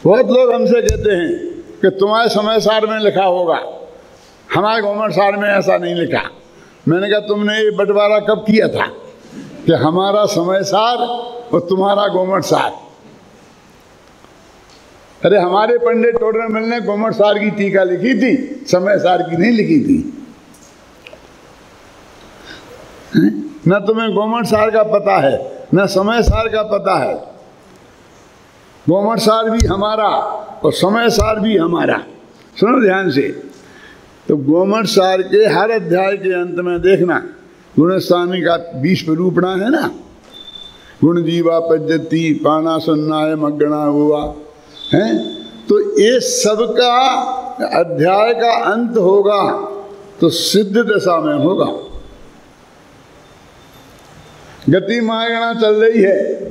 बहुत लोग हमसे कहते हैं कि तुम्हारे समय सार में लिखा होगा, हमारे घूमट सार में ऐसा नहीं लिखा। मैंने कहा तुमने ये बंटवारा कब किया था कि हमारा समय सार और तुम्हारा घूमट सार? अरे हमारे पंडित टोडरमल ने घूमट सार की टीका लिखी थी, समय सार की नहीं लिखी थी। न तुम्हें घूमट सार का पता है न समय सार का पता है। घूमट सार भी हमारा और समय सार भी हमारा। सुनो ध्यान से, तो घूमट सार के हर अध्याय के अंत में देखना गुणस्थानी का 20 निरूपणा है ना, गुण जीवा पद्धति पाना सुनना है मगना हुआ है। तो ये सबका अध्याय का अंत होगा तो सिद्ध दशा में होगा। गति मायगणा चल रही है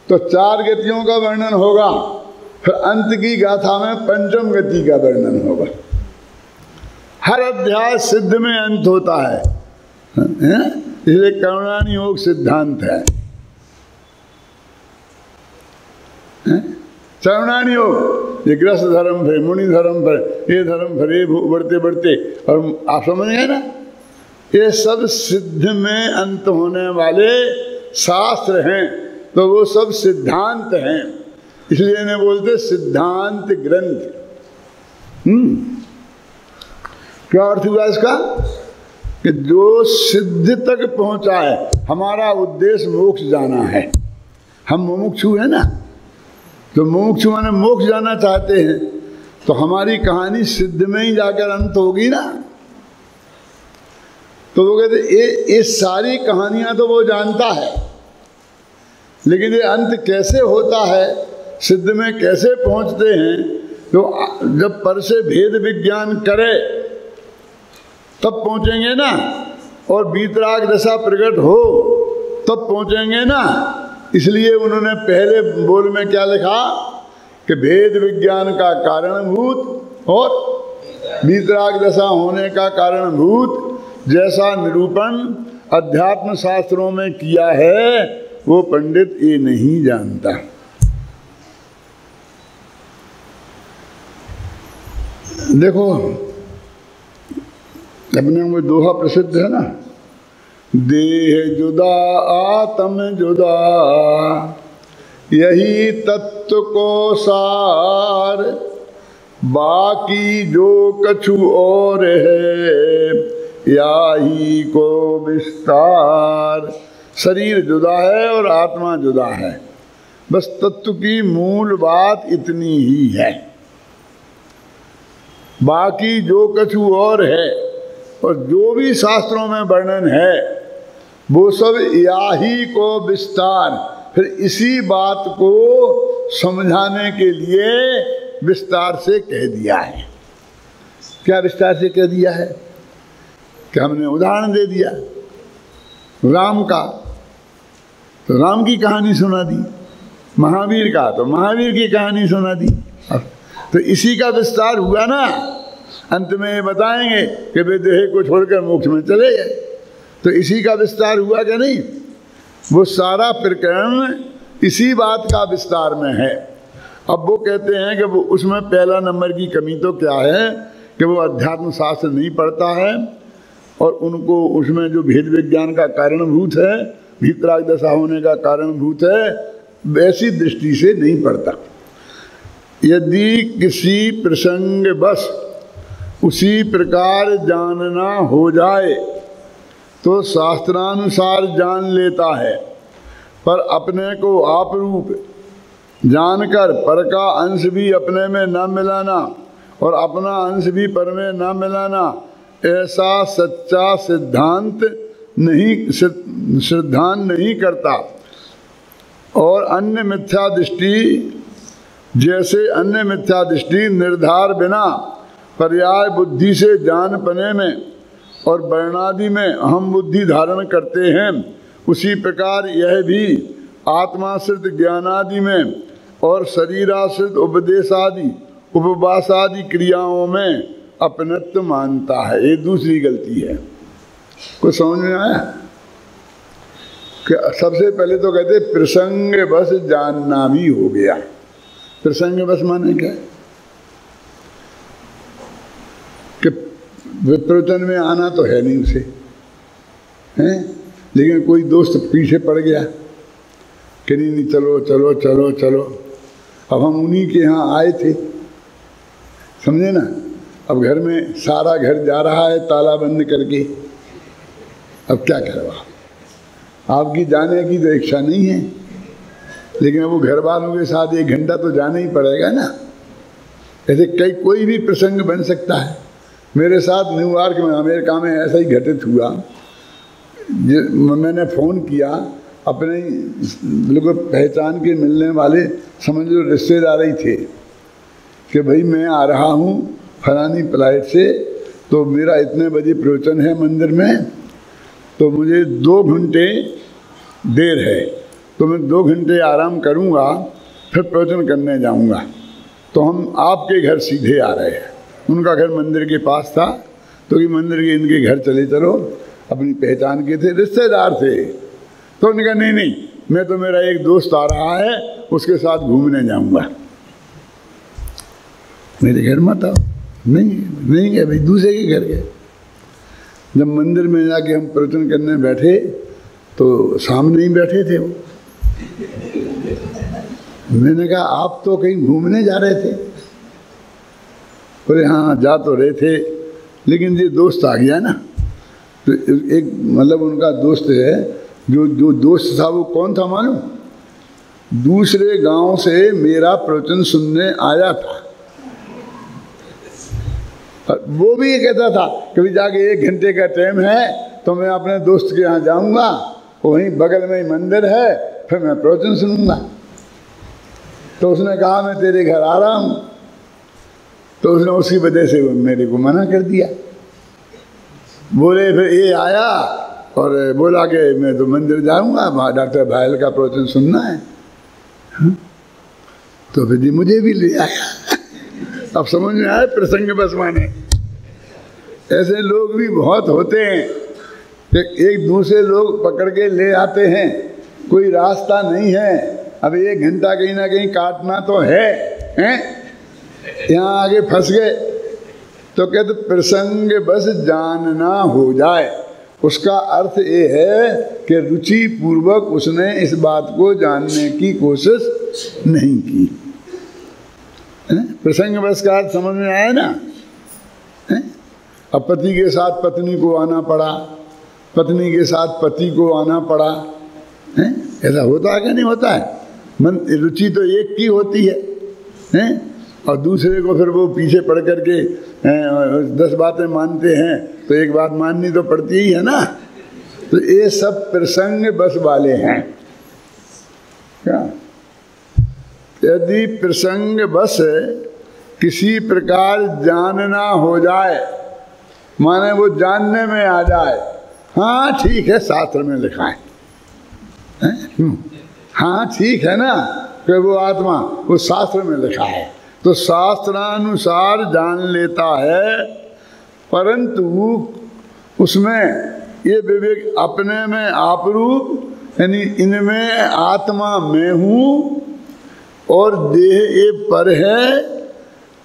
तो 4 गतियों का वर्णन होगा, फिर अंत की गाथा में पंचम गति का वर्णन होगा। हर अध्याय सिद्ध में अंत होता है, इसलिए करुणानि योग सिद्धांत है। करुणानि योग ये ग्रस्त धर्म फिर मुनि धर्म फिर ये धर्म फिर ये बढ़ते बढ़ते, और आप समझ गए ना, ये सब सिद्ध में अंत होने वाले शास्त्र हैं, तो वो सब सिद्धांत हैं। इसलिए इन्हें बोलते सिद्धांत ग्रंथ। क्या अर्थ हुआ इसका? कि जो सिद्ध तक पहुंचा है, हमारा उद्देश्य मोक्ष जाना है। हम मुमुक्षु है ना, तो मुमुक्षु माने मोक्ष जाना चाहते हैं, तो हमारी कहानी सिद्ध में ही जाकर अंत होगी ना। तो वो कहते ये सारी कहानियां तो वो जानता है, लेकिन ये अंत कैसे होता है, सिद्ध में कैसे पहुंचते हैं, तो जब पर से भेद विज्ञान करे तब पहुंचेंगे ना, और वीतराग दशा प्रकट हो तब पहुंचेंगे ना। इसलिए उन्होंने पहले बोल में क्या लिखा कि भेद विज्ञान का कारणभूत और वीतराग दशा होने का कारणभूत जैसा निरूपण अध्यात्म शास्त्रों में किया है वो पंडित ये नहीं जानता। देखो अपने में दोहा प्रसिद्ध है ना, देह जुदा आत्म जुदा यही तत्व को सार, बाकी जो कछु और है याही को विस्तार। शरीर जुदा है और आत्मा जुदा है, बस तत्व की मूल बात इतनी ही है। बाकी जो कछु और है, और जो भी शास्त्रों में वर्णन है वो सब याही को विस्तार, फिर इसी बात को समझाने के लिए विस्तार से कह दिया है। क्या विस्तार से कह दिया है? कि हमने उदाहरण दे दिया राम का, तो राम की कहानी सुना दी, महावीर का तो महावीर की कहानी सुना दी। तो इसी का विस्तार हुआ ना। अंत में ये बताएंगे कि वे देह को छोड़कर मोक्ष में चले गए, तो इसी का विस्तार हुआ क्या नहीं? वो सारा प्रकरण इसी बात का विस्तार में है। अब वो कहते हैं कि वो उसमें पहला नंबर की कमी तो क्या है कि वो अध्यात्म शास्त्र नहीं पढ़ता है, और उनको उसमें जो भेद विज्ञान का कारणभूत है, वीतराग दशा होने का कारणभूत है, वैसी दृष्टि से नहीं पढ़ता। यदि किसी प्रसंग बस उसी प्रकार जानना हो जाए तो शास्त्रानुसार जान लेता है, पर अपने को आप रूप जानकर पर का अंश भी अपने में न मिलाना और अपना अंश भी पर में न मिलाना, ऐसा सच्चा सिद्धांत नहीं करता। और अन्य मिथ्या दृष्टि, जैसे अन्य मिथ्या दृष्टि निर्धार बिना पर्याय बुद्धि से जान पने में और वर्णादि में अहम बुद्धि धारण करते हैं, उसी प्रकार यह भी आत्माश्रित ज्ञानादि में और शरीराश्रित उपदेशादि उपवासादि क्रियाओं में अपनत्व मानता है। ये दूसरी गलती है। कुछ समझ में आया? कि सबसे पहले तो कहते प्रसंग बस जानना भी हो गया, प्रसंग बस माने क्या कि प्रवचन में आना तो है नहीं उसे, हैं, लेकिन कोई दोस्त पीछे पड़ गया कि नहीं चलो चलो चलो चलो। अब हम उन्हीं के यहाँ आए थे, समझे ना। अब घर में सारा घर जा रहा है ताला बंद करके, अब क्या करवा। आपकी जाने की तो इच्छा नहीं है, लेकिन वो घर वालों के साथ 1 घंटा तो जाना ही पड़ेगा ना। ऐसे कोई भी प्रसंग बन सकता है। मेरे साथ न्यूयॉर्क में, अमेरिका में ऐसा ही घटित हुआ। मैंने फ़ोन किया, अपने बिल्कुल पहचान के मिलने वाले समझ लो रिश्तेदार ही थे कि भाई मैं आ रहा हूँ फलानी फ्लाइट से, तो मेरा इतने बजे प्रवचन है मंदिर में, तो मुझे 2 घंटे देर है, तो मैं 2 घंटे आराम करूँगा, फिर प्रवचन करने जाऊँगा। तो हम आपके घर सीधे आ रहे हैं। उनका घर मंदिर के पास था, तो कि मंदिर के इनके घर चले चलो, अपनी पहचान के थे, रिश्तेदार थे। तो उन्होंने कहा नहीं नहीं, मैं तो मेरा एक दोस्त आ रहा है, उसके साथ घूमने जाऊँगा। मेरे घर मत आओ। नहीं गए भाई, दूसरे के घर गए। जब मंदिर में जाके हम प्रवचन करने बैठे तो सामने ही बैठे थे वो। मैंने कहा आप तो कहीं घूमने जा रहे थे? बोले हाँ जा तो रहे थे, लेकिन ये दोस्त आ गया ना। तो एक मतलब उनका दोस्त है, जो दोस्त था वो कौन था मालूम? दूसरे गांव से मेरा प्रवचन सुनने आया था। वो भी ये कहता था कभी जाके 1 घंटे का टाइम है तो मैं अपने दोस्त के यहाँ जाऊँगा, वहीं बगल में ही मंदिर है, फिर मैं प्रवचन सुनूंगा। तो उसने कहा मैं तेरे घर आ रहा हूँ, तो उसने उसी वजह से मेरे को मना कर दिया। बोले फिर ये आया और बोला कि मैं तो मंदिर जाऊँगा, डॉक्टर भायल का प्रवचन सुनना है। तो फिर जी मुझे भी ले आया। अब समझ में आया प्रसंग बस माने। ऐसे लोग भी बहुत होते हैं, एक दूसरे लोग पकड़ के ले आते हैं, कोई रास्ता नहीं है, अब 1 घंटा कहीं ना कहीं काटना तो है, हैं? यहाँ आगे फंस गए। तो कहते प्रसंग बस जानना हो जाए, उसका अर्थ ये है कि रुचि पूर्वक उसने इस बात को जानने की कोशिश नहीं की। प्रसंग बस का अर्थ समझ में आया ना। अब पति के साथ पत्नी को आना पड़ा, पत्नी के साथ पति को आना पड़ा, ऐसा होता है क्या? नहीं होता है। मन रुचि तो एक की होती है, और दूसरे को फिर वो पीछे पड़ करके 10 बातें मानते हैं, तो एक बात माननी तो पड़ती ही है ना। तो ये सब प्रसंग बस वाले हैं। क्या यदि प्रसंग बस किसी प्रकार जानना हो जाए, माने वो जानने में आ जाए, हाँ ठीक है शास्त्र में लिखा है, हाँ ठीक है ना कि वो आत्मा वो शास्त्र में लिखा है, तो शास्त्रानुसार जान लेता है, परंतु उसमें ये विवेक अपने में आपरूप, यानी इनमें आत्मा मैं हूँ और देह ये पर है,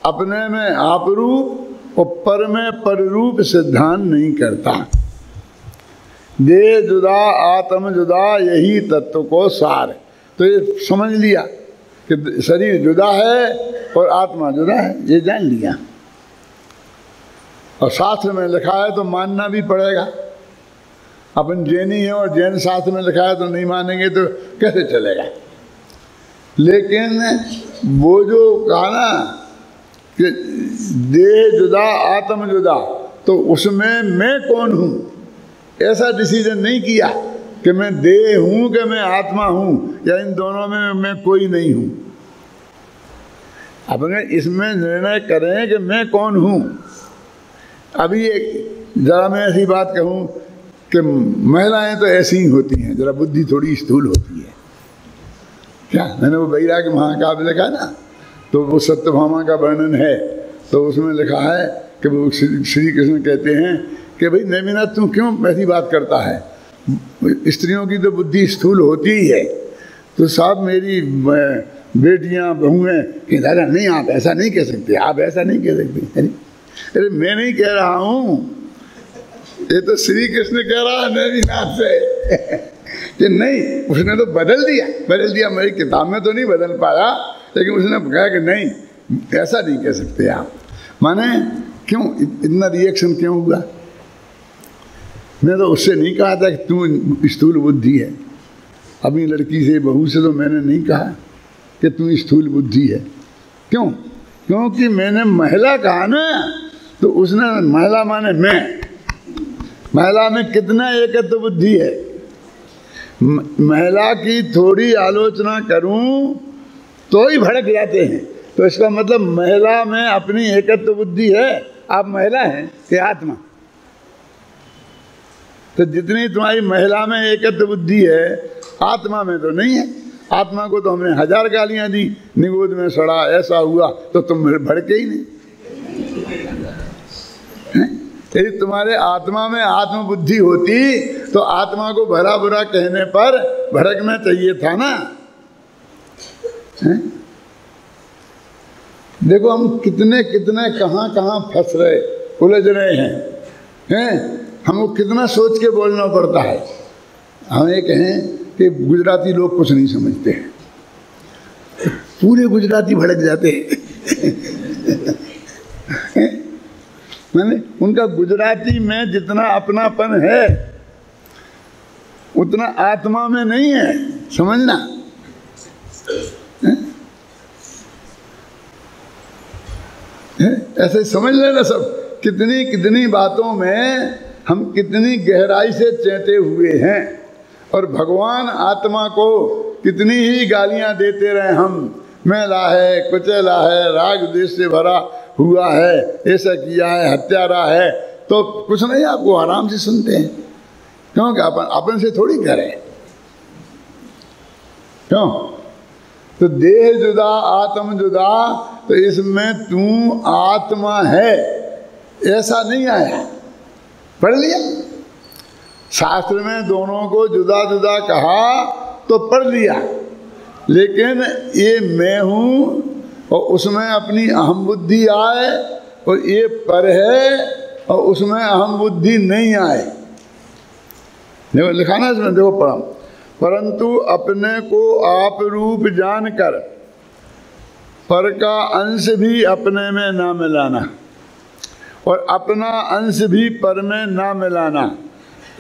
अपने में आपरूप और पर में पररूप सिद्धांत नहीं करता। देह जुदा आत्म जुदा, यही तत्व को सार। तो ये समझ लिया कि शरीर जुदा है और आत्मा जुदा है, ये जान लिया। और शास्त्र में लिखा है तो मानना भी पड़ेगा। अपन जैनी है और जैन शास्त्र में लिखा है तो नहीं मानेंगे तो कैसे चलेगा। लेकिन वो जो कहा ना कि देह जुदा आत्म जुदा, तो उसमें मैं कौन हूँ ऐसा डिसीजन नहीं किया कि मैं देह हूँ कि मैं आत्मा हूँ, या इन दोनों में मैं कोई नहीं हूँ। अब अगर इसमें निर्णय करें कि मैं कौन हूँ। अभी एक जरा मैं ऐसी बात कहूँ कि महिलाएं तो ऐसी ही होती हैं, जरा बुद्धि थोड़ी स्थूल होती है। क्या मैंने वो वैराग्य महाकाव्य लिखा ना, तो वो सत्यभामा का वर्णन है, तो उसमें लिखा है कि वो श्री कृष्ण कहते हैं कि भाई नैमिना तू क्यों ऐसी बात करता है, स्त्रियों की तो बुद्धि स्थूल होती ही है। तो साहब मेरी बेटियां बहुएं कि दादा नहीं आप ऐसा नहीं कह सकते, आप ऐसा नहीं कह सकते। अरे मैं नहीं कह रहा हूं, ये तो श्री कृष्ण कह रहा है नेमिनाथ से कि नहीं, उसने तो बदल दिया। मेरी किताब में तो नहीं बदल पाया, लेकिन उसने कहा कि नहीं ऐसा नहीं कह सकते आप। माने क्यों इतना रिएक्शन क्यों हुआ? मैं तो उससे नहीं कहा था कि तू स्थूल बुद्धि है। अपनी लड़की से, बहू से तो मैंने नहीं कहा कि तू स्थूल बुद्धि है। क्यों? क्योंकि मैंने महिला कहा ना, तो उसने महिला माने मैं, महिला में कितना एकत्व बुद्धि है। महिला की थोड़ी आलोचना करूं तो ही भड़क जाते हैं। तो इसका मतलब महिला में अपनी एकत्व बुद्धि है। आप महिला हैं कि आत्मा? तो जितनी तुम्हारी महिला में एकत्व बुद्धि है, आत्मा में तो नहीं है। आत्मा को तो हमने 1000 गालियां दी, निगोद में सड़ा, ऐसा हुआ, तो तुम भड़के ही नहीं। यदि तुम्हारे आत्मा में आत्मबुद्धि होती तो आत्मा को भला बुरा कहने पर भड़कना चाहिए था ना। देखो हम कितने कहाँ फंस रहे, उलझ रहे हैं। हमको कितना सोच के बोलना पड़ता है। हम ये कहें कि गुजराती लोग कुछ नहीं समझते हैं, पूरे गुजराती भड़क जाते हैं। मैंने उनका गुजराती में जितना अपनापन है उतना आत्मा में नहीं है, समझना। ऐसे समझ लेना सब, कितनी बातों में हम कितनी गहराई से चेते हुए हैं। और भगवान आत्मा को कितनी ही गालियां देते रहे हम, मैला है, कुचैला है, राग द्वेष से भरा हुआ है, ऐसा किया है, हत्यारा है, तो कुछ नहीं, आपको आराम से सुनते हैं। क्योंकि अपन से थोड़ी करें। क्यों? तो देह जुदा आत्म जुदा, तो इसमें तू आत्मा है ऐसा नहीं आया। पढ़ लिया शास्त्र में, दोनों को जुदा जुदा कहा तो पढ़ लिया, लेकिन ये मैं हूँ और उसमें अपनी अहम बुद्धि आए, और ये पर है और उसमें अहम बुद्धि नहीं आए। देखो लिखा ना इसमें, देखो पढ़ा, परंतु अपने को आप रूप जानकर पर का अंश भी अपने में ना मिलाना और अपना अंश भी पर में ना मिलाना,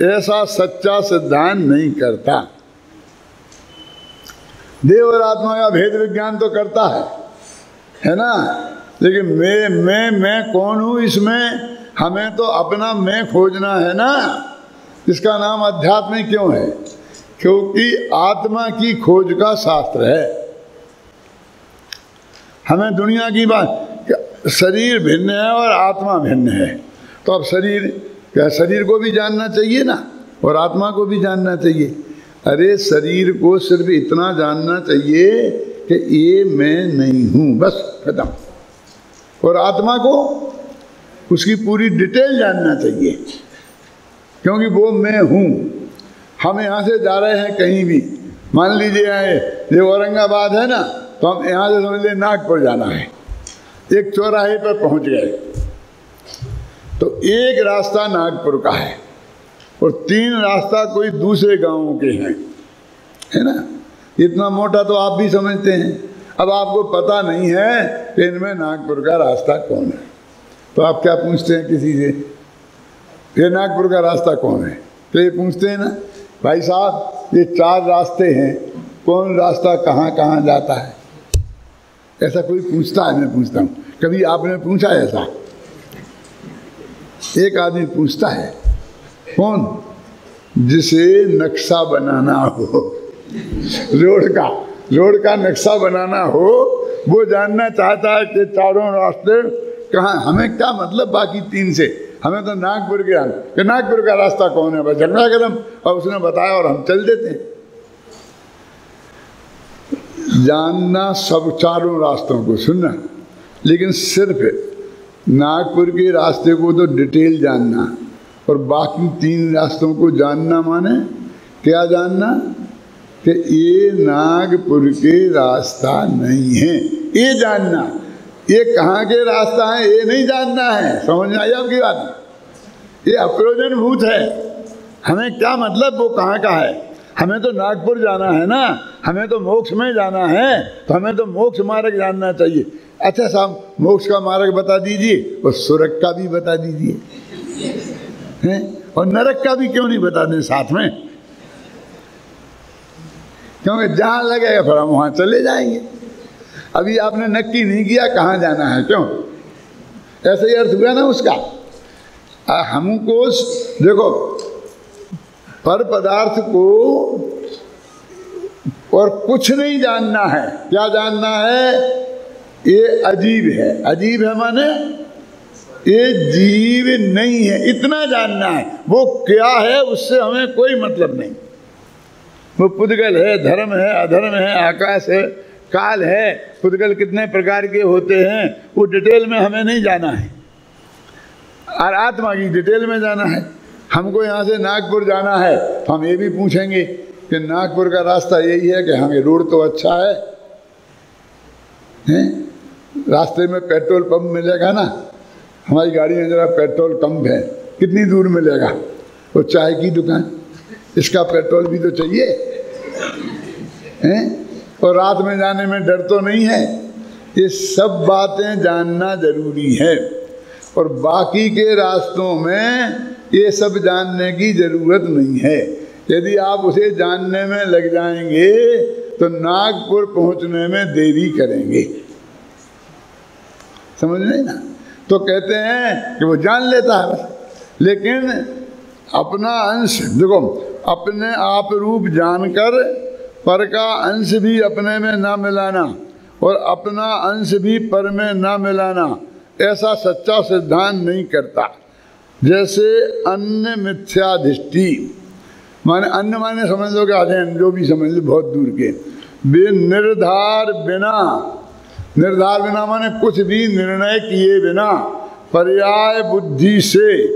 ऐसा सच्चा सिद्धांत नहीं करता। देव और आत्मा का भेद विज्ञान तो करता है ना, लेकिन मैं कौन हूँ इसमें हमें तो अपना मैं खोजना है ना। इसका नाम अध्यात्म क्यों है? क्योंकि आत्मा की खोज का शास्त्र है। हमें दुनिया की बात, शरीर भिन्न है और आत्मा भिन्न है, तो अब शरीर को भी जानना चाहिए ना, और आत्मा को भी जानना चाहिए। अरे शरीर को सिर्फ इतना जानना चाहिए कि ये मैं नहीं हूँ, बस खत्म। और आत्मा को उसकी पूरी डिटेल जानना चाहिए, क्योंकि वो मैं हूँ। हम यहाँ से जा रहे हैं कहीं भी, मान लीजिए ये औरंगाबाद है ना, तो हम यहाँ से समझ लीजिए नागपुर जाना है। एक चौराहे पर पहुँच गए, तो एक रास्ता नागपुर का है और 3 रास्ता कोई दूसरे गांवों के हैं, है ना। इतना मोटा तो आप भी समझते हैं। अब आपको पता नहीं है कि इनमें नागपुर का रास्ता कौन है, तो आप क्या पूछते हैं किसी से, ये नागपुर का रास्ता कौन है? तो ये पूछते हैं ना, भाई साहब ये 4 रास्ते हैं, कौन रास्ता कहाँ कहाँ जाता है? ऐसा कोई पूछता है? मैं पूछता हूँ। कभी आपने पूछा ऐसा? एक आदमी पूछता है, कौन? जिसे नक्शा बनाना हो, रोड का नक्शा बनाना हो, वो जानना चाहता है कि 4 रास्ते कहाँ। हमें क्या मतलब बाकी 3 से, हमें तो नागपुर के कि नागपुर का रास्ता कौन है, बस झगड़ा कदम, और उसने बताया और हम चल देते हैं। जानना सब 4 रास्तों को, सुनना, लेकिन सिर्फ नागपुर के रास्ते को तो डिटेल जानना, और बाकी 3 रास्तों को जानना माने क्या जानना? कि ये नागपुर के रास्ता नहीं है, ये जानना। ये कहाँ के रास्ता है ये नहीं जानना है। समझ में आई आपकी बात? ये अप्रयोजन भूत है। हमें क्या मतलब वो कहाँ का है? हमें तो नागपुर जाना है ना, हमें तो मोक्ष में जाना है, तो हमें तो मोक्ष मार्ग जानना चाहिए। अच्छा साहब, मोक्ष का मार्ग बता दीजिए और स्वर्ग का भी बता दीजिए, हैं? और नरक का भी क्यों नहीं बता दें साथ में? क्योंकि जहाँ लगेगा फिर हम वहाँ चले जाएंगे। अभी आपने नक्की नहीं किया कहाँ जाना है, क्यों? ऐसे ही अर्थ हुआ ना उसका। हमको देखो, पर पदार्थ को और कुछ नहीं जानना है। क्या जानना है? ये अजीब है। अजीब है माने ये जीव नहीं है, इतना जानना है। वो क्या है उससे हमें कोई मतलब नहीं। वो पुद्गल है, धर्म है, अधर्म है, आकाश है, काल है, पुद्गल कितने प्रकार के होते हैं, वो डिटेल में हमें नहीं जाना है। और आत्मा की डिटेल में जाना है। हमको यहाँ से नागपुर जाना है तो हम ये भी पूछेंगे कि नागपुर का रास्ता यही है कि हाँ रोड तो अच्छा है, हैं? रास्ते में पेट्रोल पंप मिलेगा ना? हमारी गाड़ी में जरा पेट्रोल पंप है, कितनी दूर मिलेगा? वो चाय की दुकान, इसका पेट्रोल भी तो चाहिए, हैं? और रात में जाने में डर तो नहीं है। ये सब बातें जानना जरूरी है। और बाकी के रास्तों में ये सब जानने की जरूरत नहीं है। यदि आप उसे जानने में लग जाएंगे तो नागपुर पहुंचने में देरी करेंगे। समझ नहीं ना? तो कहते हैं कि वो जान लेता है, लेकिन अपना अंश देखो, अपने आप रूप जानकर पर का अंश भी अपने में ना मिलाना और अपना अंश भी पर में ना मिलाना, ऐसा सच्चा सिद्धांत नहीं करता। जैसे अन्य मिथ्याधिष्टि, माने अन्य माने समझ लो कि अध्ययन, जो भी समझ लो, बहुत दूर के, निर्धार बिना, निर्धार बिना माने कुछ भी निर्णय किए बिना पर्याय बुद्धि से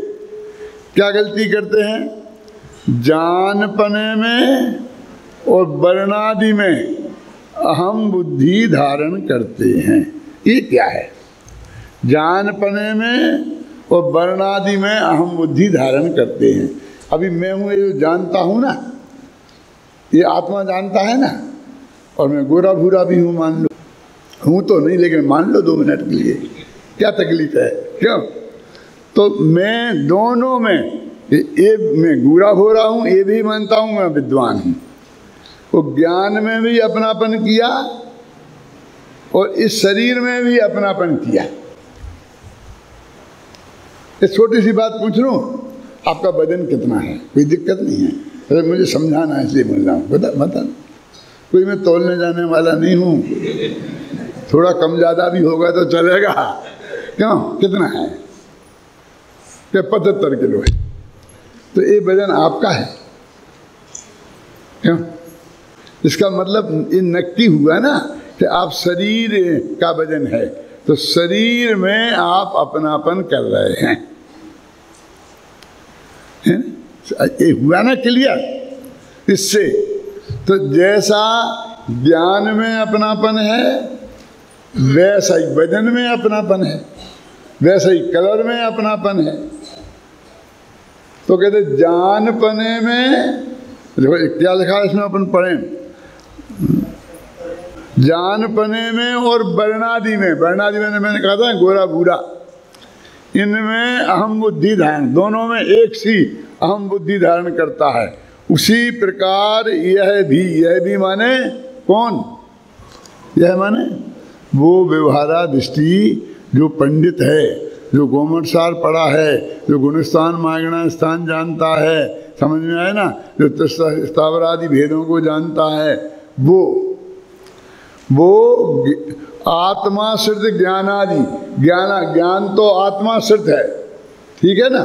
क्या गलती करते हैं? जानपने में और वर्णादि में अहम बुद्धि धारण करते हैं। ये क्या है? जानपने में और वर्णादि में अहम बुद्धि धारण करते हैं। अभी मैं हूँ ये जो जानता हूँ ना, ये आत्मा जानता है ना, और मैं गोरा भूरा भी हूँ, मान लो। हूँ तो नहीं, लेकिन मान लो 2 मिनट के लिए, क्या तकलीफ है? क्यों? तो मैं दोनों में, ये मैं गोरा हो रहा हूँ, ये भी मानता हूँ मैं विद्वान हूँ। वो ज्ञान में भी अपनापन किया और इस शरीर में भी अपनापन किया। एक छोटी सी बात पूछ लूँ, आपका वजन कितना है? कोई दिक्कत नहीं है, अरे मुझे समझाना है इसलिए बोल रहा हूँ। बता, कोई मैं तोलने जाने वाला नहीं हूँ, थोड़ा कम ज़्यादा भी होगा तो चलेगा। क्यों? कितना है? क्या 75 किलो है? तो ये वजन आपका है। क्यों? इसका मतलब ये नक्की हुआ ना कि आप शरीर का वजन है, तो शरीर में आप अपनापन कर रहे हैं, है? ये हुआ ना क्लियर? इससे तो जैसा ज्ञान में अपनापन है, वैसा ही वजन में अपनापन है, वैसा ही कलर में अपनापन है। तो कहते जानपने में, देखो क्या लिखा है इसमें, अपन पढ़ें। जानपने में और वर्णादि में, वर्णादि में मैंने कहा था गोरा भूरा, इनमें अहम बुद्धि धारण, दोनों में एक सी अहम बुद्धि धारण करता है। उसी प्रकार यह भी माने कौन? यह माने वो व्यवहारादृष्टि जो पंडित है, जो गोमटसार पढ़ा है, जो गुणस्थान मागणा स्थान जानता है, समझ में आए ना, जो स्थावरादि भेदों को जानता है, वो आत्मा सिद्ध ज्ञानादि, ज्ञान तो आत्मा सिद्ध है, ठीक है ना,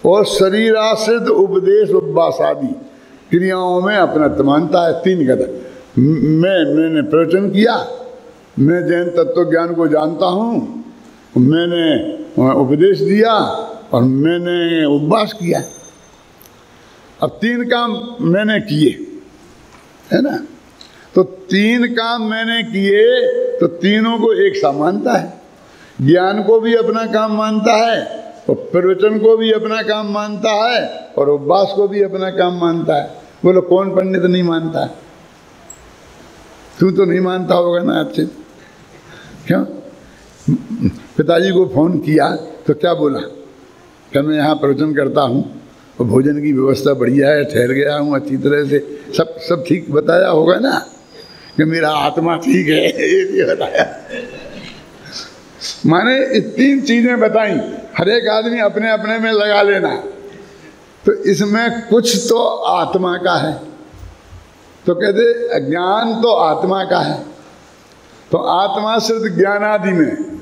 और शरीराश्रित उपदेश उपवास आदि क्रियाओं में अपना मानता है। 3 कदम। मैंने प्रवचन किया, मैं जैन तत्व ज्ञान को जानता हूँ, मैंने उपदेश दिया और मैंने उपवास किया। अब 3 काम मैंने किए, है ना। तो 3 काम मैंने किए तो तीनों को एक सा मानता है। ज्ञान को भी अपना काम मानता है और प्रवचन को भी अपना काम मानता है और उपवास को भी अपना काम मानता है। बोलो कौन पंडित नहीं मानता है? तू तो नहीं मानता होगा ना अच्छे। क्यों? पिताजी को फोन किया तो क्या बोला कि मैं यहाँ प्रवचन करता हूँ और भोजन की व्यवस्था बढ़िया है, ठहर गया हूँ अच्छी तरह से, सब ठीक बताया होगा ना कि मेरा आत्मा ठीक है, ये भी बताया। माने 3 चीजें बताई, हर एक आदमी अपने अपने में लगा लेना। तो इसमें कुछ तो आत्मा का है, तो कहते ज्ञान तो आत्मा का है। तो आत्माश्रित ज्ञान आदि में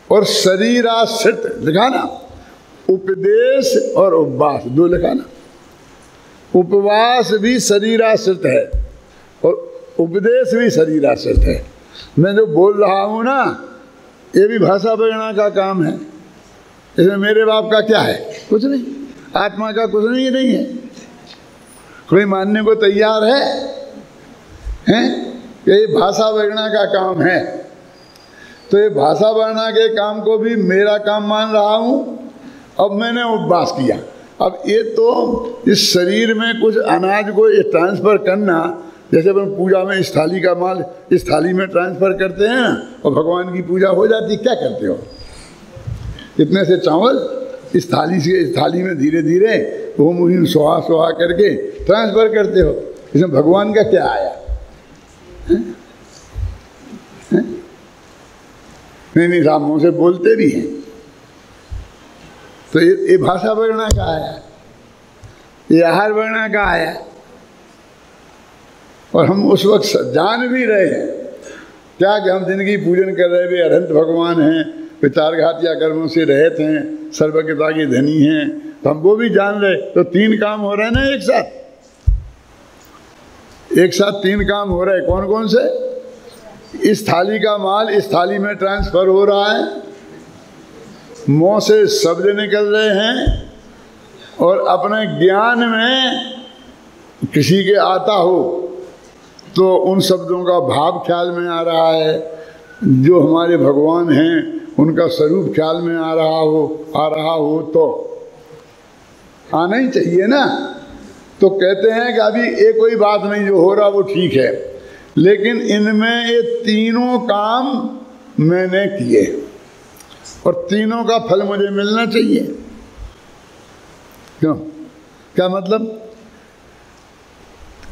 और शरीराश्रित लिखा ना, उपदेश और उपवास 2 लिखा ना। उपवास भी शरीराश्रित है और उपदेश भी शरीराश्रित है। मैं जो बोल रहा हूँ ना, ये भी भाषा प्रेरणा का काम है। इसमें मेरे बाप का क्या है? कुछ नहीं। आत्मा का कुछ नहीं है। कोई मानने को तैयार है कि ये भाषा प्रेरणा का काम है। तो ये भाषा प्रेरणा के काम को भी मेरा काम मान रहा हूँ। अब मैंने उपवास किया। अब ये तो इस शरीर में कुछ अनाज को ये ट्रांसफ़र करना, जैसे अपन पूजा में इस थाली का माल इस थाली में ट्रांसफ़र करते हैं और भगवान की पूजा हो जाती, क्या करते हो? इतने से चावल इस थाली से इस थाली में धीरे धीरे ओम ह्रीम स्वाहा स्वाहा करके ट्रांसफ़र करते हो। इसमें भगवान का क्या आया? नहीं साहब मुँह से बोलते भी हैं। तो ये भाषा वर्णा का आया, ये आहार वर्णा का आया। और हम उस वक्त जान भी रहे हैं क्या कि हम जिनकी पूजन कर रहे वे अनंत भगवान हैं, विचारघातिया कर्मों से रहित हैं, सर्वज्ञता के धनी हैं, तो हम वो भी जान रहे। तो 3 काम हो रहे हैं ना एक साथ 3 काम हो रहे हैं। कौन कौन से? इस थाली का माल इस थाली में ट्रांसफर हो रहा है, मुंह से शब्द निकल रहे हैं और अपने ज्ञान में किसी के आता हो तो उन शब्दों का भाव ख्याल में आ रहा है, जो हमारे भगवान हैं उनका स्वरूप ख्याल में आ रहा हो तो आना ही चाहिए ना। तो कहते हैं कि अभी ये कोई बात नहीं, जो हो रहा वो ठीक है, लेकिन इनमें ये तीनों काम मैंने किए और तीनों का फल मुझे मिलना चाहिए। क्यों? क्या मतलब?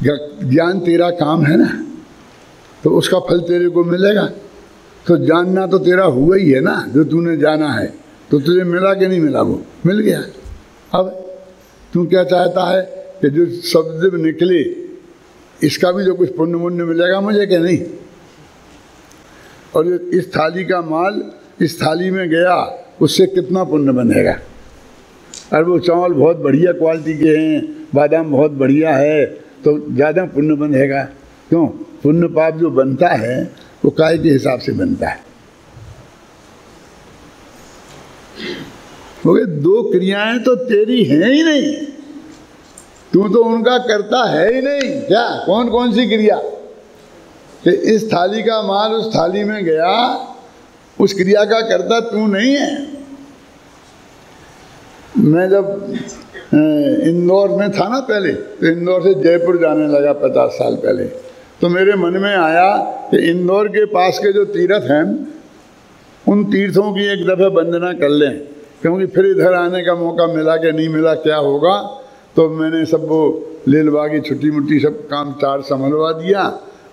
ज्ञान तेरा काम है ना, तो उसका फल तेरे को मिलेगा। तो जानना तो तेरा हुआ ही है ना, जो तूने जाना है। तो तुझे मिला कि नहीं मिला? वो मिल गया। अब तू क्या चाहता है कि जो शब्द निकले इसका भी जो कुछ पुण्य मुण्य मिलेगा मुझे कि नहीं? और जो इस थाली का माल इस थाली में गया उससे कितना पुण्य बनेगा? और वो चावल बहुत बढ़िया क्वालिटी के हैं, बादाम बहुत बढ़िया है, तो ज़्यादा पुण्य बनेगा। क्यों? पुण्य पाप जो बनता है वो काय के हिसाब से बनता है। वो 2 क्रियाएं तो तेरी हैं ही नहीं, तू तो उनका करता है ही नहीं। क्या? कौन कौन सी क्रिया? कि इस थाली का माल उस थाली में गया, उस क्रिया का करता तू नहीं है। मैं जब इंदौर में था ना पहले, तो इंदौर से जयपुर जाने लगा 50 साल पहले, तो मेरे मन में आया कि इंदौर के पास के जो तीर्थ हैं उन तीर्थों की एक दफ़े वंदना कर लें, क्योंकि फिर इधर आने का मौका मिला कि नहीं मिला क्या होगा। तो मैंने सब वो लीलबाग की छुट्टी मुट्टी सब काम 4 संभलवा दिया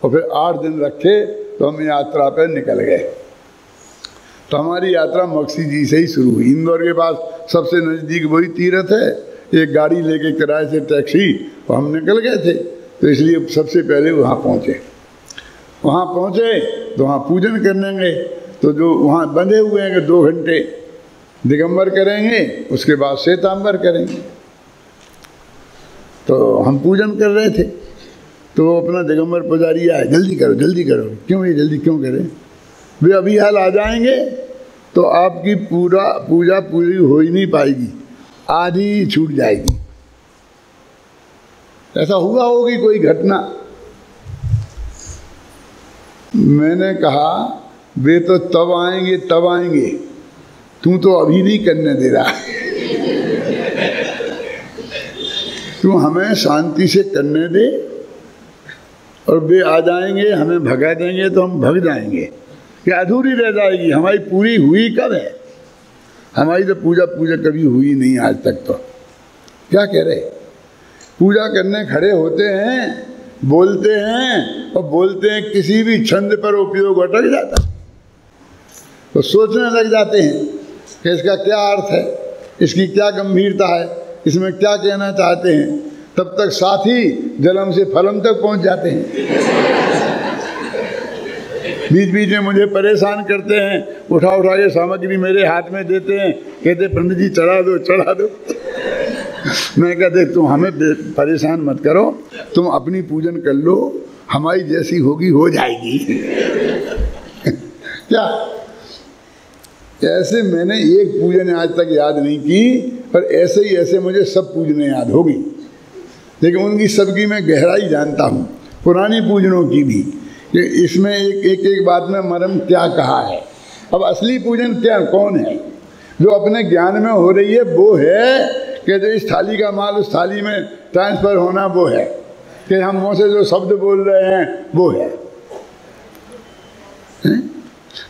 और फिर 8 दिन रखे तो हम यात्रा पर निकल गए। तो हमारी यात्रा मक्सी जी से ही शुरू हुई। इंदौर के पास सबसे नज़दीक वही तीर्थ है। एक गाड़ी लेके किराए से टैक्सी, और हम निकल गए थे, तो इसलिए सबसे पहले वहाँ पहुँचे तो वहाँ पूजन करने गए। तो जो वहाँ बंधे हुए हैं कि 2 घंटे दिगंबर करेंगे, उसके बाद श्वेतांबर करेंगे। तो हम पूजन कर रहे थे, तो अपना दिगंबर पुजारी आए, जल्दी करो जल्दी करो। क्यों ये जल्दी क्यों करें? वे अभी हाल आ जाएंगे तो आपकी पूजा पूरी हो ही नहीं पाएगी, आधी छूट जाएगी। ऐसा हुआ होगी कोई घटना? मैंने कहा वे तो तब आएंगे, तू तो अभी नहीं करने दे रहा। तू हमें शांति से करने दे, और वे आ जाएंगे, हमें भगा देंगे तो हम भग जाएंगे, कि अधूरी रह जाएगी। हमारी पूरी हुई कब है? हमारी तो पूजा कभी हुई नहीं आज तक। तो क्या कह रहे? पूजा करने खड़े होते हैं, बोलते हैं, और बोलते हैं किसी भी छंद पर उपयोग अटक जाता, तो सोचने लग जाते हैं कि इसका क्या अर्थ है, इसकी क्या गंभीरता है, इसमें क्या कहना चाहते हैं। तब तक साथी जन्म से फलम तक पहुंच जाते हैं। बीच बीच में मुझे परेशान करते हैं, उठा के सामग्री मेरे हाथ में देते हैं, कहते पंडित जी चढ़ा दो। मैं कहते तुम हमें परेशान मत करो, तुम अपनी पूजन कर लो, हमारी जैसी होगी हो जाएगी। क्या ऐसे मैंने एक पूजन आज तक याद नहीं की, पर ऐसे मुझे सब पूजने याद होगी, लेकिन उनकी सबकी मैं गहराई जानता हूँ, पुरानी पूजनों की भी, कि इसमें एक बात में मर्म क्या कहा है। अब असली पूजन क्या कौन है? जो अपने ज्ञान में हो रही है वो है, कि जो इस थाली का माल उस थाली में ट्रांसफर होना वो है, कि हम मुँह से जो शब्द बोल रहे हैं वो है।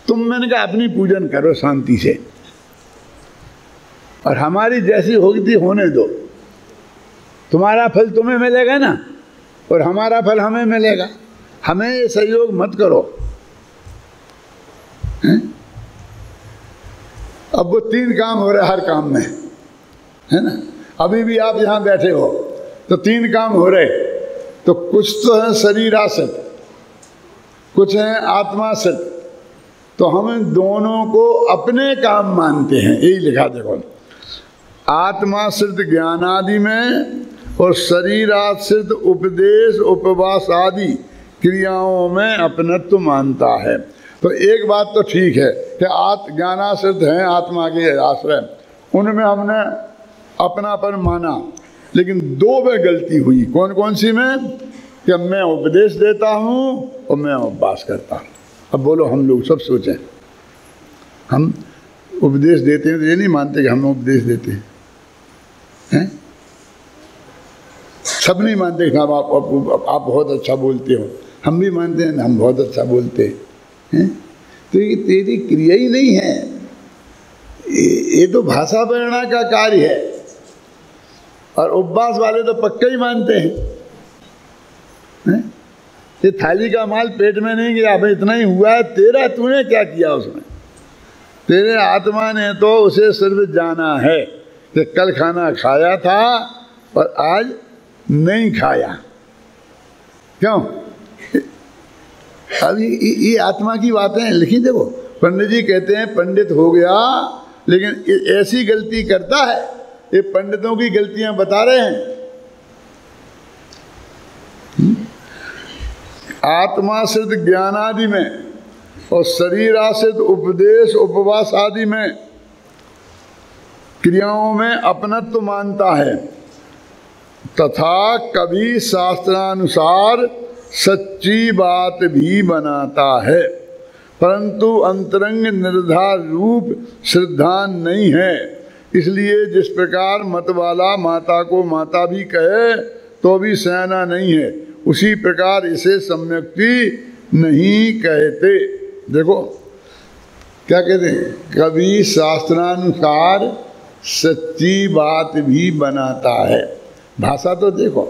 तुम मैंने कहा अपनी पूजन करो शांति से, और हमारी जैसी होगी होने दो। तुम्हारा फल तुम्हें मिलेगा ना, और हमारा फल हमें मिलेगा। हमें ये सहयोग मत करो। अब वो 3 काम हो रहे हर काम में, है ना। अभी भी आप यहाँ बैठे हो तो 3 काम हो रहे, तो कुछ तो है शरीराश्रित, कुछ है आत्माश्रित। तो हम दोनों को अपने काम मानते हैं, यही लिखा देखो, आत्माश्रित ज्ञान आदि में और शरीराश्रित उपदेश उपवास आदि क्रियाओं में अपनत्व मानता है। तो एक बात तो ठीक है कि ज्ञानाश्रित हैं, आत्मा के आश्रय, उनमें हमने अपनापन माना, लेकिन 2 में गलती हुई। कौन कौन सी में? कि मैं उपदेश देता हूँ और मैं उपवास करता हूँ। अब बोलो, हम लोग सब सोचें, हम उपदेश देते हैं तो ये नहीं मानते कि हम उपदेश देते हैं? सब नहीं मानते कि आप बहुत अच्छा बोलते हो, हम भी मानते हैं हम बहुत अच्छा बोलते हैं। तो ये तेरी क्रिया ही नहीं है, ये तो भाषा प्रेरणा का कार्य है। और उपवास वाले तो पक्का ही मानते हैं, ये थाली का माल पेट में नहीं गया, भाई इतना ही हुआ है, तेरा तूने क्या किया उसमें? तेरे आत्मा ने तो उसे सिर्फ जाना है कि कल खाना खाया था और आज नहीं खाया। क्यों? अब ये आत्मा की बातें लिखी। देखो, पंडित जी कहते हैं पंडित हो गया, लेकिन ऐसी गलती करता है, ये पंडितों की गलतियां बता रहे हैं। आत्माश्रित ज्ञान आदि में और शरीराश्रित उपदेश उपवास आदि में क्रियाओं में अपनत्व मानता है, तथा कभी शास्त्रानुसार सच्ची बात भी बनाता है, परंतु अंतरंग निर्धार रूप श्रद्धा नहीं है। इसलिए जिस प्रकार मत वाला माता को माता भी कहे तो भी सयाना नहीं है, उसी प्रकार इसे सम्यक्ति नहीं कहते। देखो क्या कहते हैं, कभी शास्त्रानुसार सच्ची बात भी बनाता है। भाषा तो देखो,